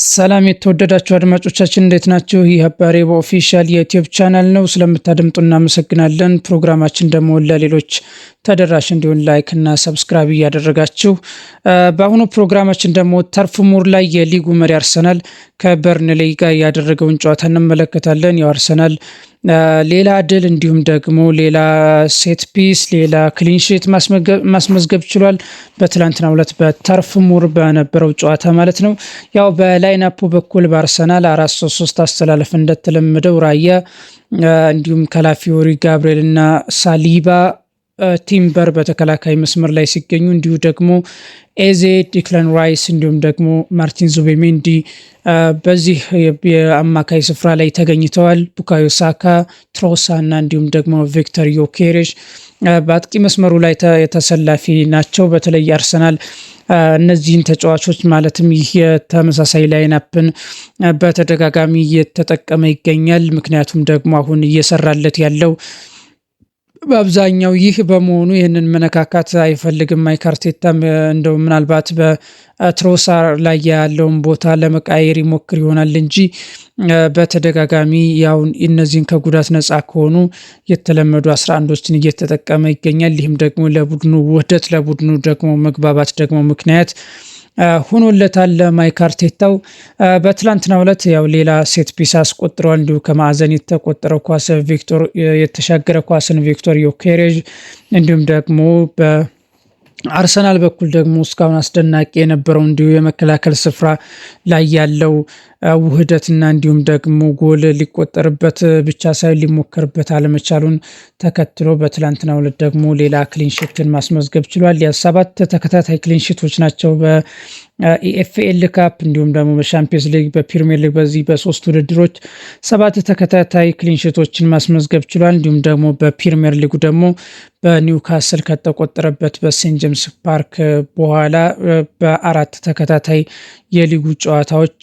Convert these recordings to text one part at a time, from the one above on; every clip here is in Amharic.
ሰላም የተወደዳችሁ አድማጮቻችን እንዴት ናችሁ? ይህ አባሬቦ ኦፊሻል የዩቲዩብ ቻናል ነው። ስለምታደምጡ እናመሰግናለን። ፕሮግራማችን ደግሞ ለሌሎች ተደራሽ እንዲሆን ላይክ እና ሰብስክራይብ እያደረጋችሁ በአሁኑ ፕሮግራማችን ደግሞ ተርፍ ሙር ላይ የሊጉ መሪ አርሰናል ከበርንሌ ጋር ያደረገውን ጨዋታ እንመለከታለን። ያው አርሰናል ሌላ ድል እንዲሁም ደግሞ ሌላ ሴት ፒስ ሌላ ክሊንሺት ማስመዝገብ ችሏል። በትላንትናው ዕለት በተርፍ ሙር በነበረው ጨዋታ ማለት ነው። ያው በላይናፑ በኩል በአርሰናል 4-3-3 አስተላለፍ እንደተለመደው ራያ እንዲሁም ካላፊዮሪ ጋብሪኤል እና ሳሊባ ቲምበር በተከላካይ መስመር ላይ ሲገኙ እንዲሁ ደግሞ ኤዜ ዲክላን ራይስ እንዲሁም ደግሞ ማርቲን ዙቤሜንዲ በዚህ የአማካይ ስፍራ ላይ ተገኝተዋል። ቡካዮ ሳካ፣ ትሮሳ እና እንዲሁም ደግሞ ቪክተር ዮኬሬሽ በአጥቂ መስመሩ ላይ ተሰላፊ ናቸው። በተለይ አርሰናል እነዚህን ተጫዋቾች ማለትም ይህ የተመሳሳይ ላይናፕን በተደጋጋሚ እየተጠቀመ ይገኛል። ምክንያቱም ደግሞ አሁን እየሰራለት ያለው በአብዛኛው ይህ በመሆኑ ይህንን መነካካት አይፈልግም። ማይክ አርቴታም እንደው ምናልባት በትሮሳር ላይ ያለውን ቦታ ለመቃየር ይሞክር ይሆናል እንጂ በተደጋጋሚ ያው እነዚህን ከጉዳት ነፃ ከሆኑ የተለመዱ 11ዎችን እየተጠቀመ ይገኛል። ይህም ደግሞ ለቡድኑ ውህደት ለቡድኑ ደግሞ መግባባት ደግሞ ምክንያት ሆኖለታል ማይክ አርቴታው። በትላንትናው ዕለት ያው ሌላ ሴት ፒስ አስቆጥረዋል። እንዲሁ ከማዕዘን የተቆጠረው ኳስ ቪክቶር የተሻገረ ኳስን ቪክቶር ዮኬሬዥ እንዲሁም ደግሞ አርሰናል በኩል ደግሞ እስካሁን አስደናቂ የነበረው እንዲሁ የመከላከል ስፍራ ላይ ያለው ውህደትና እንዲሁም ደግሞ ጎል ሊቆጠርበት ብቻ ሳይሆን ሊሞከርበት አለመቻሉን ተከትሎ በትላንትናው ዕለት ደግሞ ሌላ ክሊንሺትን ማስመዝገብ ችሏል። የ7 ተከታታይ ክሊንሺቶች ናቸው በኢኤፍኤል ካፕ እንዲሁም ደግሞ በሻምፒዮንስ ሊግ በፕሪሚየር ሊግ በዚህ በሶስት ውድድሮች 7 ተከታታይ ክሊንሺቶችን ማስመዝገብ ችሏል። እንዲሁም ደግሞ በፕሪሚየር ሊጉ ደግሞ በኒውካስል ከተቆጠረበት በሴንት ጄምስ ፓርክ በኋላ በ4 ተከታታይ የሊጉ ጨዋታዎች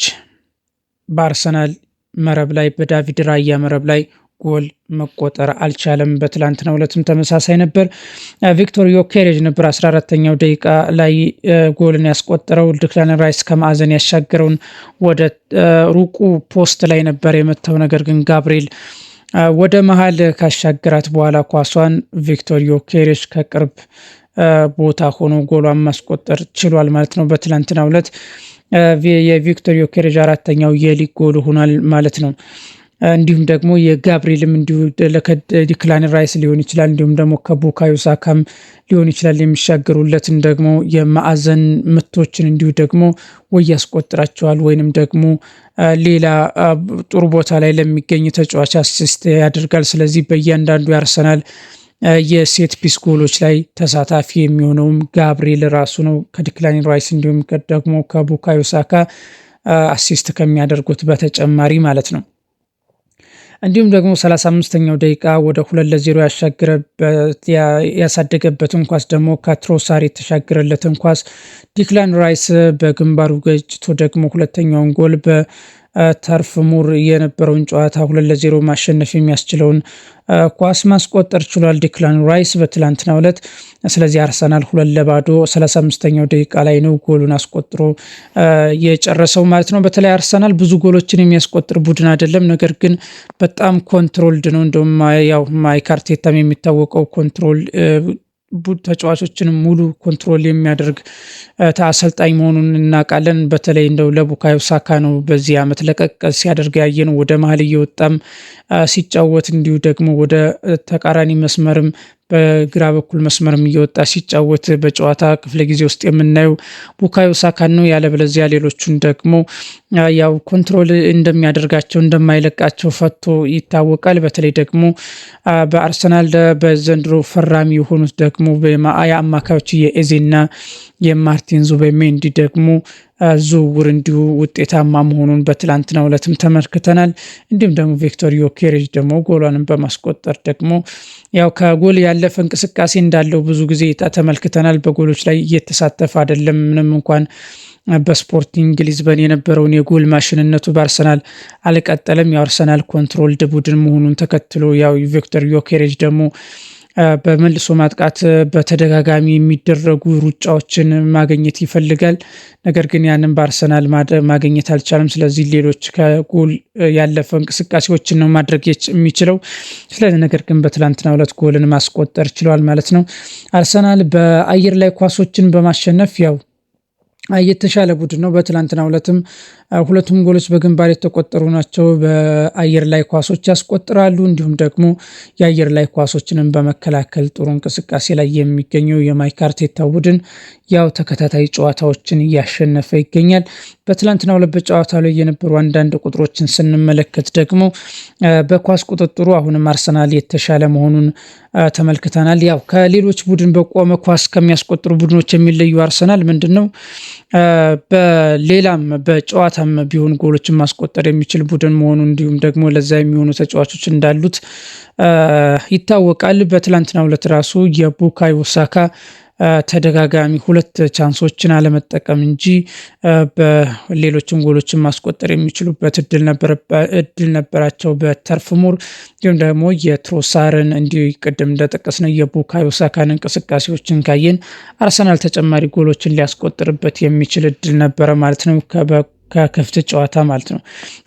በአርሰናል መረብ ላይ በዳቪድ ራያ መረብ ላይ ጎል መቆጠር አልቻለም። በትላንትናው ዕለትም ተመሳሳይ ነበር። ቪክቶር ዮኬሬዥ ነበር 14ኛው ደቂቃ ላይ ጎልን ያስቆጠረው። ዲክላን ራይስ ከማዕዘን ያሻገረውን ወደ ሩቁ ፖስት ላይ ነበር የመታው። ነገር ግን ጋብሪኤል ወደ መሃል ካሻገራት በኋላ ኳሷን ቪክቶር ዮኬሬዥ ከቅርብ ቦታ ሆኖ ጎሏን ማስቆጠር ችሏል ማለት ነው። በትላንትናው ዕለት የቪክቶር ዮኬሬዥ 4ኛው የሊግ ጎል ሆኗል ማለት ነው። እንዲሁም ደግሞ የጋብሪኤልም እንዲሁ ዲክላን ራይስ ሊሆን ይችላል እንዲሁም ደግሞ ከቡካዮ ሳካም ሊሆን ይችላል የሚሻገሩለትን ደግሞ የማዕዘን ምቶችን እንዲሁ ደግሞ ወይ ያስቆጥራቸዋል ወይንም ደግሞ ሌላ ጥሩ ቦታ ላይ ለሚገኝ ተጫዋች አሲስት ያደርጋል። ስለዚህ በእያንዳንዱ ያርሰናል የሴት ፒስ ጎሎች ላይ ተሳታፊ የሚሆነውም ጋብሪኤል ራሱ ነው ከዲክላን ራይስ እንዲሁም ደግሞ ከቡካዮ ሳካ አሲስት ከሚያደርጉት በተጨማሪ ማለት ነው። እንዲሁም ደግሞ 35ኛው ደቂቃ ወደ 2-0 ያሳደገበትን ኳስ ደግሞ ከትሮሳር የተሻገረለትን ኳስ ዲክላን ራይስ በግንባሩ ገጭቶ ደግሞ ሁለተኛውን ጎል በተርፍ ሙር የነበረውን ጨዋታ 2-0 ማሸነፍ የሚያስችለውን ኳስ ማስቆጠር ችሏል ዲክላን ራይስ በትላንትናው ዕለት። ስለዚህ አርሰናል 2-0 35ኛው ደቂቃ ላይ ነው ጎሉን አስቆጥሮ የጨረሰው ማለት ነው። በተለይ አርሰናል ብዙ ጎሎችን የሚያስቆጥር ቡድን አይደለም፣ ነገር ግን በጣም ኮንትሮልድ ነው። እንደውም ያው ማይክ አርቴታም የሚታወቀው ኮንትሮል ተጫዋቾችን ሙሉ ኮንትሮል የሚያደርግ አሰልጣኝ መሆኑን እናውቃለን። በተለይ እንደው ለቡካዮ ሳካ ነው በዚህ ዓመት ለቀቅ ሲያደርግ ያየነው። ወደ መሀል እየወጣም ሲጫወት እንዲሁ ደግሞ ወደ ተቃራኒ መስመርም በግራ በኩል መስመርም እየወጣ ሲጫወት በጨዋታ ክፍለ ጊዜ ውስጥ የምናየው ቡካዮ ሳካን ነው። ያለበለዚያ ሌሎቹን ደግሞ ያው ኮንትሮል እንደሚያደርጋቸው እንደማይለቃቸው ፈቶ ይታወቃል። በተለይ ደግሞ በአርሰናል በዘንድሮ ፈራሚ የሆኑት ደግሞ የአማካዮች የኤዜና የማርቲን ዙቤሜንዲ ደግሞ ዝውውር እንዲሁ ውጤታማ መሆኑን በትላንትናው ዕለትም ተመልክተናል። እንዲሁም ደግሞ ቪክቶር ዮኬሬዥ ደግሞ ጎሏንም በማስቆጠር ደግሞ ያው ከጎል ያለፈ እንቅስቃሴ እንዳለው ብዙ ጊዜ ተመልክተናል። በጎሎች ላይ እየተሳተፈ አይደለም። ምንም እንኳን በስፖርቲንግ ሊዝበን የነበረውን የጎል ማሽንነቱ በአርሰናል አልቀጠለም። የአርሰናል ኮንትሮልድ ቡድን መሆኑን ተከትሎ ያው ቪክቶር ዮኬሬዥ ደግሞ በመልሶ ማጥቃት በተደጋጋሚ የሚደረጉ ሩጫዎችን ማግኘት ይፈልጋል። ነገር ግን ያንን በአርሰናል ማግኘት አልቻለም። ስለዚህ ሌሎች ከጎል ያለፈ እንቅስቃሴዎችን ነው ማድረግ የሚችለው። ስለዚህ ነገር ግን በትላንትናው ዕለት ጎልን ማስቆጠር ችሏል ማለት ነው። አርሰናል በአየር ላይ ኳሶችን በማሸነፍ ያው የተሻለ ቡድን ነው። በትላንትናው ዕለትም ሁለቱም ጎሎች በግንባር የተቆጠሩ ናቸው። በአየር ላይ ኳሶች ያስቆጥራሉ። እንዲሁም ደግሞ የአየር ላይ ኳሶችንም በመከላከል ጥሩ እንቅስቃሴ ላይ የሚገኘው የማይክ አርቴታ ቡድን ያው ተከታታይ ጨዋታዎችን እያሸነፈ ይገኛል። በትላንትናው ዕለት በጨዋታ ላይ የነበሩ አንዳንድ ቁጥሮችን ስንመለከት ደግሞ በኳስ ቁጥጥሩ አሁንም አርሰናል የተሻለ መሆኑን ተመልክተናል። ያው ከሌሎች ቡድን በቆመ ኳስ ከሚያስቆጥሩ ቡድኖች የሚለዩ አርሰናል ምንድነው በሌላም በጨዋታም ቢሆን ጎሎችን ማስቆጠር የሚችል ቡድን መሆኑ እንዲሁም ደግሞ ለዛ የሚሆኑ ተጫዋቾች እንዳሉት ይታወቃል። በትላንትናው ዕለት ራሱ የቡካዮ ሳካ ተደጋጋሚ ሁለት ቻንሶችን አለመጠቀም እንጂ በሌሎችም ጎሎችን ማስቆጠር የሚችሉበት እድል ነበራቸው በተርፍ ሙር። እንዲሁም ደግሞ የትሮሳርን እንዲሁ ቅድም እንደጠቀስነው የቡካዮ ሳካን እንቅስቃሴዎችን ካየን አርሰናል ተጨማሪ ጎሎችን ሊያስቆጥርበት የሚችል እድል ነበረ ማለት ነው ከክፍት ጨዋታ ማለት ነው።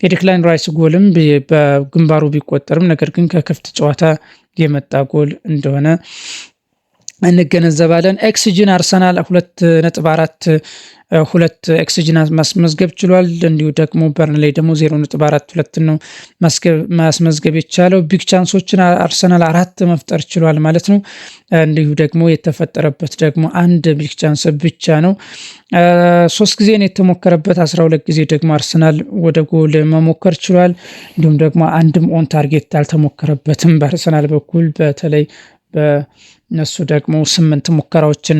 የዲክላይን ራይስ ጎልም በግንባሩ ቢቆጠርም ነገር ግን ከክፍት ጨዋታ የመጣ ጎል እንደሆነ እንገነዘባለን። ኤክስጂን አርሰናል 2.42 ኤክስጂን ማስመዝገብ ችሏል። እንዲሁ ደግሞ በርንሌይ ደግሞ 0.42 ነው ማስመዝገብ የቻለው። ቢግ ቻንሶችን አርሰናል 4 መፍጠር ችሏል ማለት ነው። እንዲሁ ደግሞ የተፈጠረበት ደግሞ አንድ ቢግ ቻንስ ብቻ ነው። 3 ጊዜ ነው የተሞከረበት፣ 12 ጊዜ ደግሞ አርሰናል ወደ ጎል መሞከር ችሏል። እንዲሁም ደግሞ አንድም ኦን ታርጌት አልተሞከረበትም በአርሰናል በኩል በተለይ በነሱ ደግሞ 8 ሙከራዎችን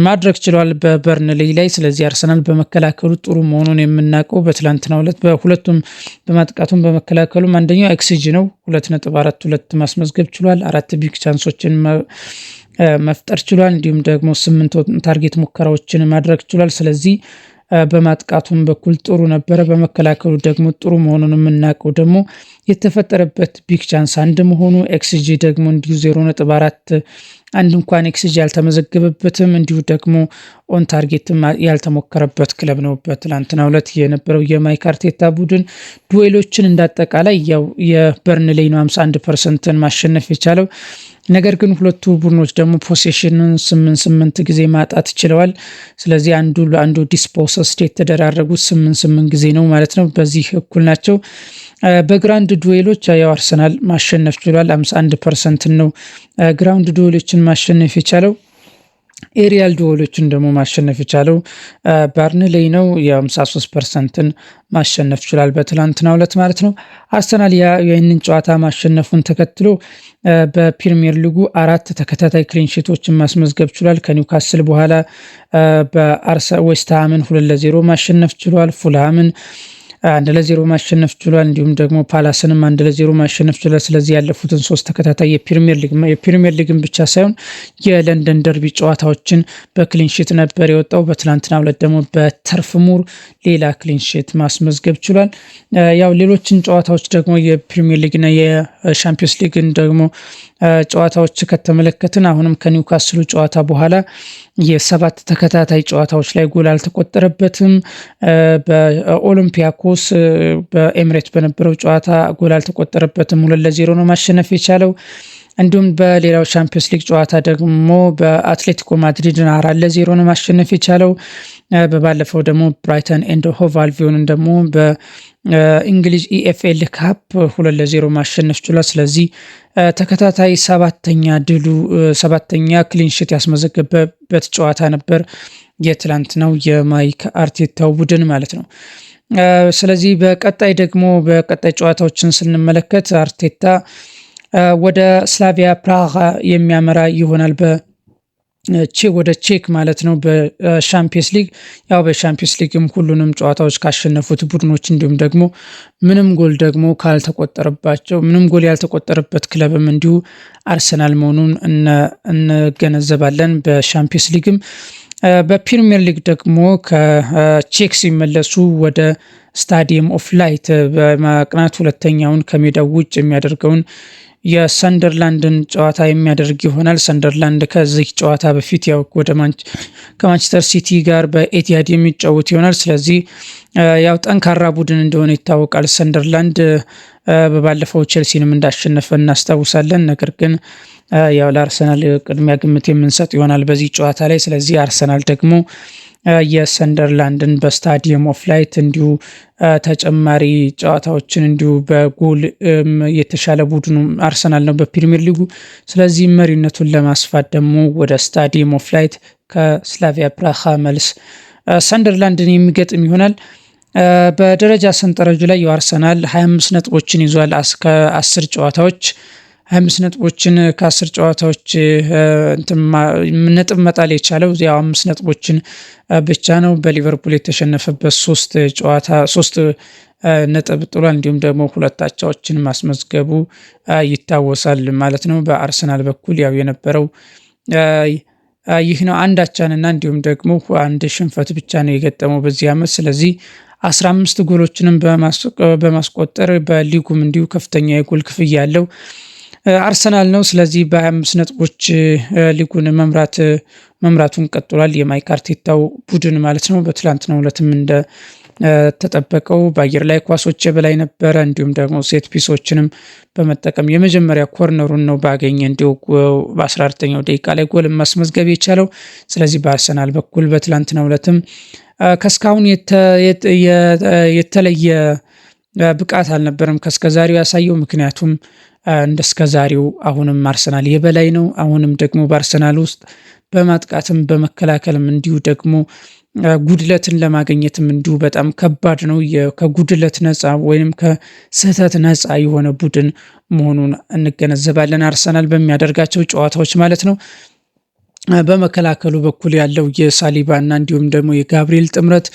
ማድረግ ችሏል በበርንሌይ ላይ። ስለዚህ አርሰናል በመከላከሉ ጥሩ መሆኑን የምናውቀው በትላንትናው ዕለት በሁለቱም በማጥቃቱም በመከላከሉም አንደኛው ኤክስጂ ነው 2.42 ማስመዝገብ ችሏል። 4 ቢግ ቻንሶችን መፍጠር ችሏል። እንዲሁም ደግሞ 8 ታርጌት ሙከራዎችን ማድረግ ችሏል። ስለዚህ በማጥቃቱም በኩል ጥሩ ነበረ። በመከላከሉ ደግሞ ጥሩ መሆኑን የምናውቀው ደግሞ የተፈጠረበት ቢግ ቻንስ አንድ መሆኑ፣ ኤክስጂ ደግሞ እንዲሁ 0.4 አንድ እንኳን ኤክስጂ ያልተመዘገበበትም እንዲሁ ደግሞ ኦን ታርጌት ያልተሞከረበት ክለብ ነው በትላንትናው ዕለት የነበረው የማይክ አርቴታ ቡድን። ዱዌሎችን እንዳጠቃላይ ያው የበርንሌይ ነው 51% ማሸነፍ የቻለው። ነገር ግን ሁለቱ ቡድኖች ደግሞ ፖሴሽንን 8 ጊዜ ማጣት ችለዋል። ስለዚህ አንዱ ለአንዱ ዲስፖሰስድ የተደራረጉት 8 ጊዜ ነው ማለት ነው። በዚህ እኩል ናቸው። በግራውንድ ዱዌሎች ያው አርሰናል ማሸነፍ ችሏል። 51% ነው ግራውንድ ዱዌሎችን ማሸነፍ የቻለው። ኤሪያል ዱዌሎችን ደግሞ ማሸነፍ የቻለው በርንሌይ ነው። የ53%ን ማሸነፍ ችሏል በትላንትናው ዕለት ማለት ነው። አርሰናል ይህንን ጨዋታ ማሸነፉን ተከትሎ በፕሪሚየር ሊጉ 4 ተከታታይ ክሊንሺቶችን ማስመዝገብ ችሏል። ከኒውካስል በኋላ ዌስትሃምን 2-0 ማሸነፍ ችሏል። ፉልሃምን 1-0 ማሸነፍ ችሏል። እንዲሁም ደግሞ ፓላስንም 1-0 ማሸነፍ ችሏል። ስለዚህ ያለፉትን 3 ተከታታይ የፕሪሚየር ሊግን ብቻ ሳይሆን የለንደን ደርቢ ጨዋታዎችን በክሊንሺት ነበር የወጣው። በትላንትናው ዕለት ደግሞ በተርፍ ሙር ሌላ ክሊንሺት ማስመዝገብ ችሏል። ያው ሌሎችን ጨዋታዎች ደግሞ የፕሪሚየር ሊግና የሻምፒዮንስ ሊግን ደግሞ ጨዋታዎች ከተመለከትን አሁንም ከኒውካስሉ ጨዋታ በኋላ የ7 ተከታታይ ጨዋታዎች ላይ ጎል አልተቆጠረበትም። በኦሎምፒያኮስ በኤምሬት በነበረው ጨዋታ ጎል አልተቆጠረበትም። 2-0 ነው ማሸነፍ የቻለው። እንዲሁም በሌላው ሻምፒዮንስ ሊግ ጨዋታ ደግሞ በአትሌቲኮ ማድሪድን 4-0 ነው ማሸነፍ የቻለው። በባለፈው ደግሞ ብራይተን ኤንድ ሆቭ አልቢዮንን ደግሞ በእንግሊዝ ኢኤፍኤል ካፕ 2-0 ማሸነፍ ችሏል። ስለዚህ ተከታታይ 7ኛ ክሊንሺት ያስመዘገበበት ጨዋታ ነበር የትላንትናው የማይክ አርቴታው ቡድን ማለት ነው። ስለዚህ በቀጣይ ጨዋታዎችን ስንመለከት አርቴታ ወደ ስላቪያ ፕራሃ የሚያመራ ይሆናል ወደ ቼክ ማለት ነው በሻምፒዮንስ ሊግ። ያው በሻምፒዮንስ ሊግም ሁሉንም ጨዋታዎች ካሸነፉት ቡድኖች እንዲሁም ደግሞ ምንም ጎል ያልተቆጠረበት ክለብም እንዲሁ አርሰናል መሆኑን እንገነዘባለን። በሻምፒዮንስ ሊግም በፕሪሚየር ሊግ ደግሞ ከቼክ ሲመለሱ ወደ ስታዲየም ኦፍ ላይት በማቅናት ሁለተኛውን ከሜዳው ውጭ የሚያደርገውን የሰንደርላንድን ጨዋታ የሚያደርግ ይሆናል። ሰንደርላንድ ከዚህ ጨዋታ በፊት ያው ከማንቸስተር ሲቲ ጋር በኤቲሃድ የሚጫወት ይሆናል። ስለዚህ ያው ጠንካራ ቡድን እንደሆነ ይታወቃል። ሰንደርላንድ በባለፈው ቼልሲንም እንዳሸነፈ እናስታውሳለን። ነገር ግን ያው ለአርሰናል ቅድሚያ ግምት የምንሰጥ ይሆናል በዚህ ጨዋታ ላይ። ስለዚህ አርሰናል ደግሞ የሰንደርላንድን በስታዲየም ኦፍ ላይት እንዲሁ ተጨማሪ ጨዋታዎችን እንዲሁ በጎል የተሻለ ቡድኑ አርሰናል ነው በፕሪሚየር ሊጉ። ስለዚህ መሪነቱን ለማስፋት ደግሞ ወደ ስታዲየም ኦፍ ላይት ከስላቪያ ፕራሃ መልስ ሰንደርላንድን የሚገጥም ይሆናል። በደረጃ ሰንጠረዡ ላይ የአርሰናል 25 ነጥቦችን ይዟል ከ10 ጨዋታዎች 25 ነጥቦችን ከ10 ጨዋታዎች ነጥብ መጣል የቻለው ያው 5 ነጥቦችን ብቻ ነው። በሊቨርፑል የተሸነፈበት 3 ነጥብ ጥሏል። እንዲሁም ደግሞ 2 አቻዎችን ማስመዝገቡ ይታወሳል ማለት ነው። በአርሰናል በኩል ያው የነበረው ይህ ነው። አንድ አቻንና እንዲሁም ደግሞ አንድ ሽንፈት ብቻ ነው የገጠመው በዚህ ዓመት። ስለዚህ 15 ጎሎችንም በማስቆጠር በሊጉም እንዲሁ ከፍተኛ የጎል ክፍያ ያለው አርሰናል ነው። ስለዚህ በ25 ነጥቦች ሊጉን መምራቱን ቀጥሏል። የማይክ አርቴታው ቡድን ማለት ነው። በትላንትናው ዕለትም ተጠበቀው በአየር ላይ ኳሶች በላይ ነበረ። እንዲሁም ደግሞ ሴት ፒሶችንም በመጠቀም የመጀመሪያ ኮርነሩን ነው ባገኘ እንዲሁ በ14ኛው ደቂቃ ላይ ጎል ማስመዝገብ የቻለው። ስለዚህ በአርሰናል በኩል በትላንትናው ዕለትም ከስካሁን የተለየ ብቃት አልነበረም ከስከዛሬው ያሳየው። ምክንያቱም እንደስከዛሬው አሁንም አርሰናል የበላይ ነው። አሁንም ደግሞ በአርሰናል ውስጥ በማጥቃትም በመከላከልም እንዲሁ ደግሞ ጉድለትን ለማግኘትም እንዲሁ በጣም ከባድ ነው። ከጉድለት ነፃ ወይም ከስህተት ነፃ የሆነ ቡድን መሆኑን እንገነዘባለን አርሰናል በሚያደርጋቸው ጨዋታዎች ማለት ነው። በመከላከሉ በኩል ያለው የሳሊባና እንዲሁም ደግሞ የጋብሪኤል ጥምረት፣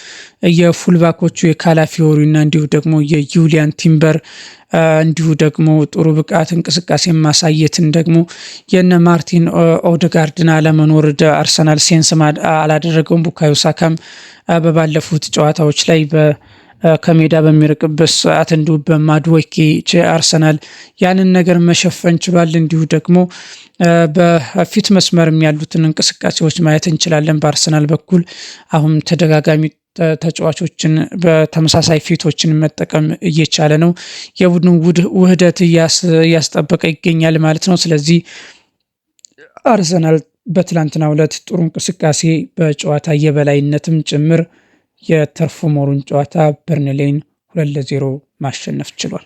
የፉልባኮቹ የካላፊዮሪና እንዲሁ ደግሞ የዩሊያን ቲምበር እንዲሁ ደግሞ ጥሩ ብቃት እንቅስቃሴ ማሳየትን ደግሞ የነ ማርቲን ኦደጋርድን አለመኖር አርሰናል ሴንስ አላደረገውም። ቡካዮ ሳካም በባለፉት ጨዋታዎች ላይ ከሜዳ በሚርቅበት ሰዓት እንዲሁ በማድዌኬ አርሰናል ያንን ነገር መሸፈን ችሏል። እንዲሁ ደግሞ በፊት መስመርም ያሉትን እንቅስቃሴዎች ማየት እንችላለን። በአርሰናል በኩል አሁን ተደጋጋሚ ተጫዋቾችን በተመሳሳይ ፊቶችን መጠቀም እየቻለ ነው። የቡድኑ ውህደት እያስጠበቀ ይገኛል ማለት ነው። ስለዚህ አርሰናል በትላንትናው ዕለት ጥሩ እንቅስቃሴ በጨዋታ የበላይነትም ጭምር የተርፍ ሞሩን ጨዋታ በርንሌይን 2-0 ማሸነፍ ችሏል።